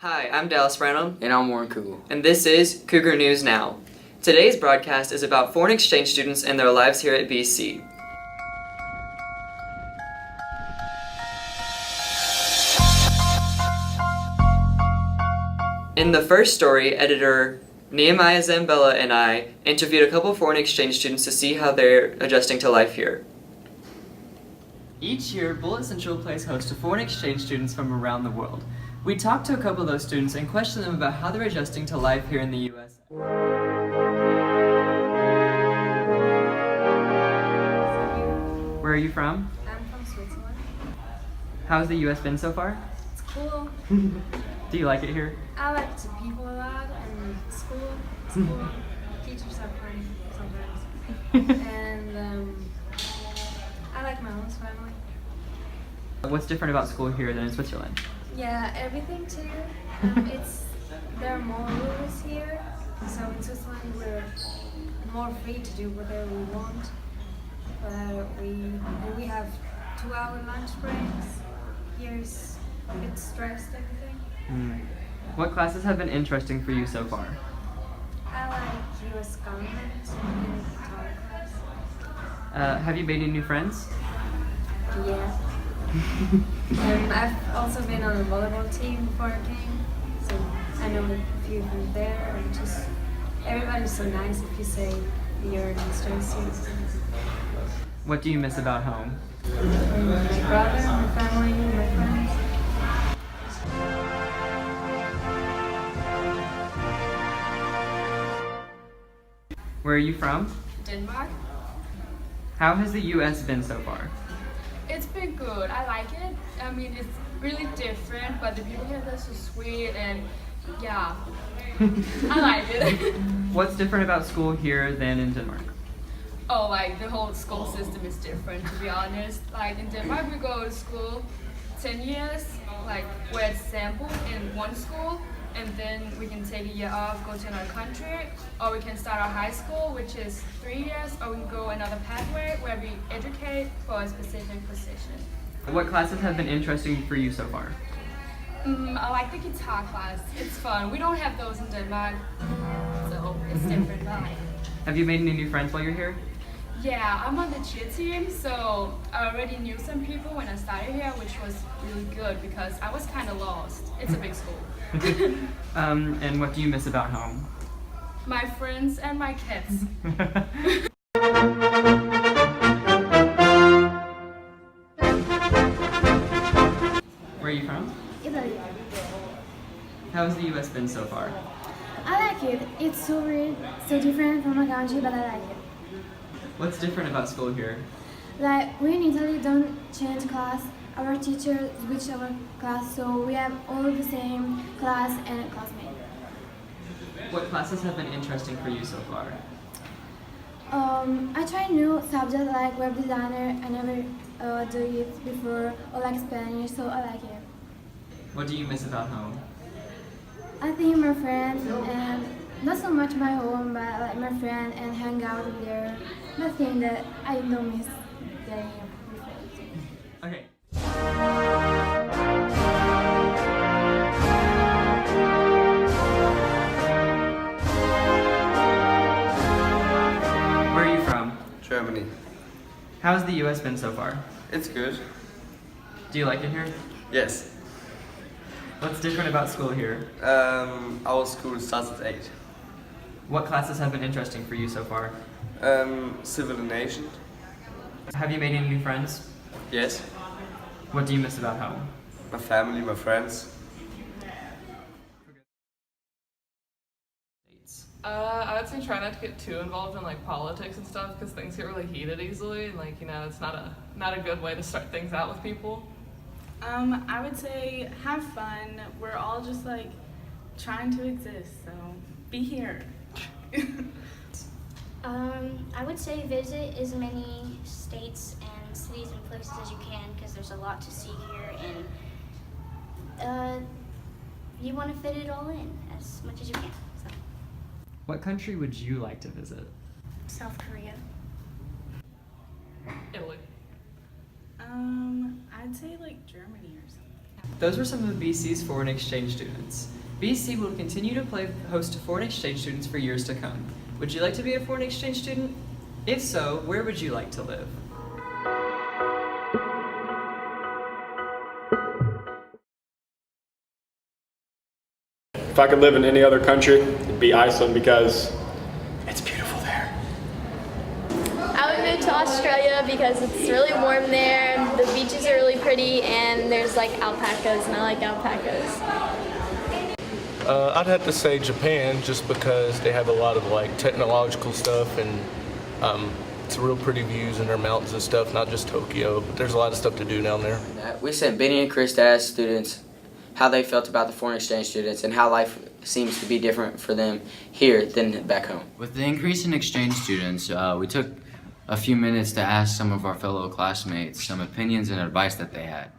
Hi, I'm Dallas Branham, And I'm Warren Kugel. and this is Cougar News Now. Today's broadcast is about foreign exchange students and their lives here at BC. In the first story, editor Nehemiah Zambella and I interviewed a couple of foreign exchange students to see how they're adjusting to life here. Each year, Bullet Central plays host to foreign exchange students from around the world. We talked to a couple of those students and questioned them about how they're adjusting to life here in the U.S. Where are you from? I'm from Switzerland. How's the U.S. been so far? It's cool. Do you like it here? I like the people a lot and school. Teachers are funny sometimes. And I like my own family. What's different about school here than in Switzerland? Yeah, everything too. There are more rules here. So in Switzerland we're more free to do whatever we want. We have 2-hour lunch breaks. Here's a bit stressed everything. What classes have been interesting for you so far? I like US government and guitar class. Have you made any new friends? Yeah. I've also been on a volleyball team before I came, so I know a few from there. And just everybody's so nice if you say you're an exchange student. What do you miss about home? My brother, my family, my friends. Where are you from? Denmark. How has the U.S. been so far? It's been good. I like it. I mean, it's really different, but the people here are so sweet and yeah, I like it. What's different about school here than in Denmark? Oh, like the whole school system is different, to be honest. Like in Denmark, we go to school 10 years, like we're at sample in one school, and then we can take a year off, go to another country, or we can start our high school, which is 3 years, or we can go another pathway where we educate for a specific position. What classes have been interesting for you so far? I like the guitar class. It's fun. We don't have those in Denmark, so it's different. But I like it. Have you made any new friends while you're here? Yeah, I'm on the cheer team, so I already knew some people when I started here, which was really good because I was kind of lost. It's a big school. And what do you miss about home? My friends and my kids. Where are you from? Italy. How's the U.S. been so far? I like it. It's so weird, so different from my country, but I like it. What's different about school here? Like, we in Italy don't change class. Our teacher switch our class, so we have all the same class and classmate. What classes have been interesting for you so far? I try new subjects like web designer. I never do it before, or like Spanish, so I like it. What do you miss about home? I think my friends and not so much my home, but like my friend and hang out with there. Nothing that I don't miss there before. Okay. Where are you from? Germany. How's the U.S. been so far? It's good. Do you like it here? Yes. What's different about school here? Our school starts at 8. What classes have been interesting for you so far? Civil and Nation. Have you made any new friends? Yes. What do you miss about home? My family, my friends. I would say try not to get too involved in like politics and stuff because things get really heated easily, and it's not a good way to start things out with people. I would say have fun. We're all just like trying to exist, so be here. I would say visit as many states and cities and places as you can because there's a lot to see here, and you want to fit it all in as much as you can. So. What country would you like to visit? South Korea. Italy. I'd say like Germany or something. Those were some of BC's foreign exchange students. BC will continue to play host to foreign exchange students for years to come. Would you like to be a foreign exchange student? If so, where would you like to live? If I could live in any other country, it'd be Iceland because it's beautiful there. I would move to Australia because it's really warm there, the beaches are really pretty, and there's like alpacas, and I like alpacas. I'd have to say Japan just because they have a lot of like technological stuff and it's real pretty views and their mountains and stuff, not just Tokyo, but there's a lot of stuff to do down there. We sent Benny and Chris to ask students how they felt about the foreign exchange students and how life seems to be different for them here than back home. With the increase in exchange students, we took a few minutes to ask some of our fellow classmates some opinions and advice that they had.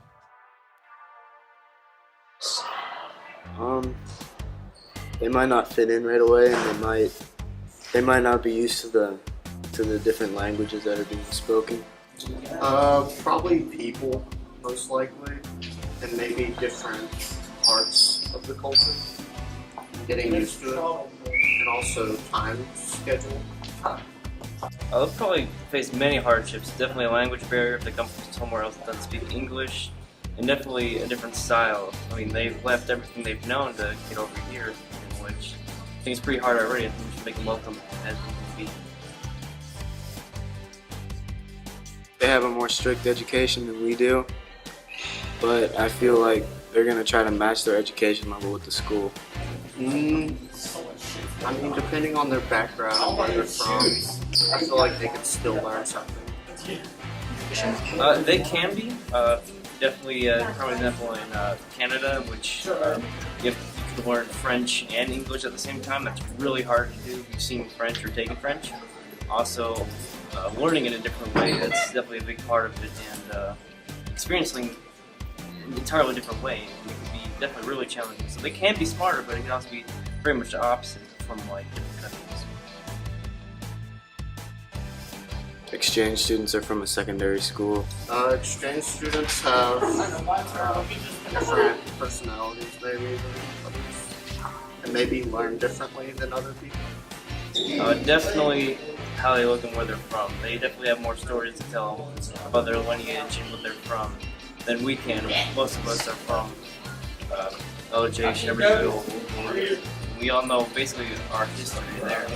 They might not fit in right away, and they might not be used to the different languages that are being spoken. Probably people, most likely, and maybe different parts of the culture. Getting used to it, and also time schedule. They'll probably face many hardships. Definitely a language barrier if they come from somewhere else that doesn't speak English, and definitely a different style. I mean, they've left everything they've known to get over here, which I think is pretty hard already. I think we should make them welcome as they can be. They have a more strict education than we do, but I feel like they're going to try to match their education level with the school. I mean, depending on their background and where they're from, I feel like they could still learn something. They can be. Definitely, for example, in Canada, which you can learn French and English at the same time. That's really hard to do if you've seen French or taken French. Also, learning in a different way, that's definitely a big part of it, and experiencing an entirely different way it can be definitely really challenging. So they can be smarter, but it can also be very much the opposite from like different countries. Exchange students are from a secondary school. Exchange students have different personalities maybe than others, and maybe learn differently than other people. Definitely how they look and where they're from. They definitely have more stories to tell about their lineage and where they're from than we can. Most of us are from LJ, Shepherdville. We all know basically our history there.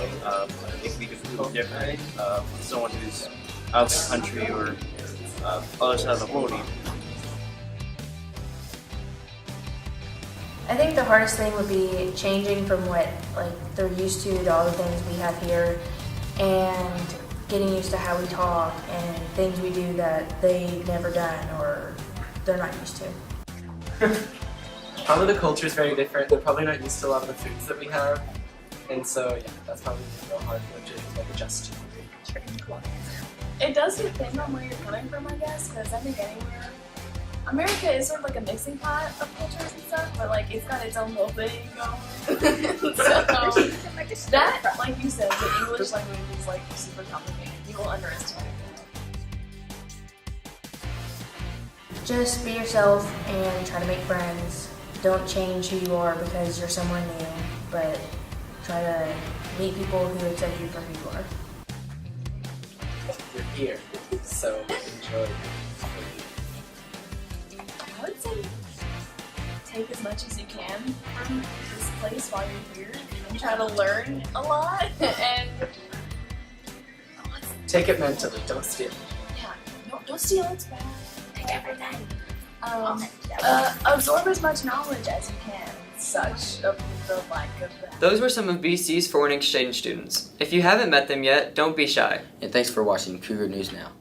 It can be completely different from someone who's out of the country or other side of the world even. I think the hardest thing would be changing from what they're used to all the things we have here, and getting used to how we talk and things we do that they've never done or they're not used to. Probably the culture is very different. They're probably not used to a lot of the foods that we have, and so yeah, that's probably real hard for them to adjust to. It does depend on where you're coming from, I guess, because I think anywhere. America is sort of like a mixing pot of cultures and stuff, but it's got its own little thing going. So that, like you said, the English language is super complicated. People underestimate it. Just be yourself and try to make friends. Don't change who you are because you're someone new, but try to meet people who accept you for who you are. You're here, so enjoy. I would say take as much as you can from this place while you're here and try to learn a lot and take it mentally, don't steal. Yeah, don't steal, it's bad. Take everything. Absorb as much knowledge as you can. Such the lack of that. Those were some of BC's foreign exchange students. If you haven't met them yet, don't be shy. And thanks for watching Cougar News Now.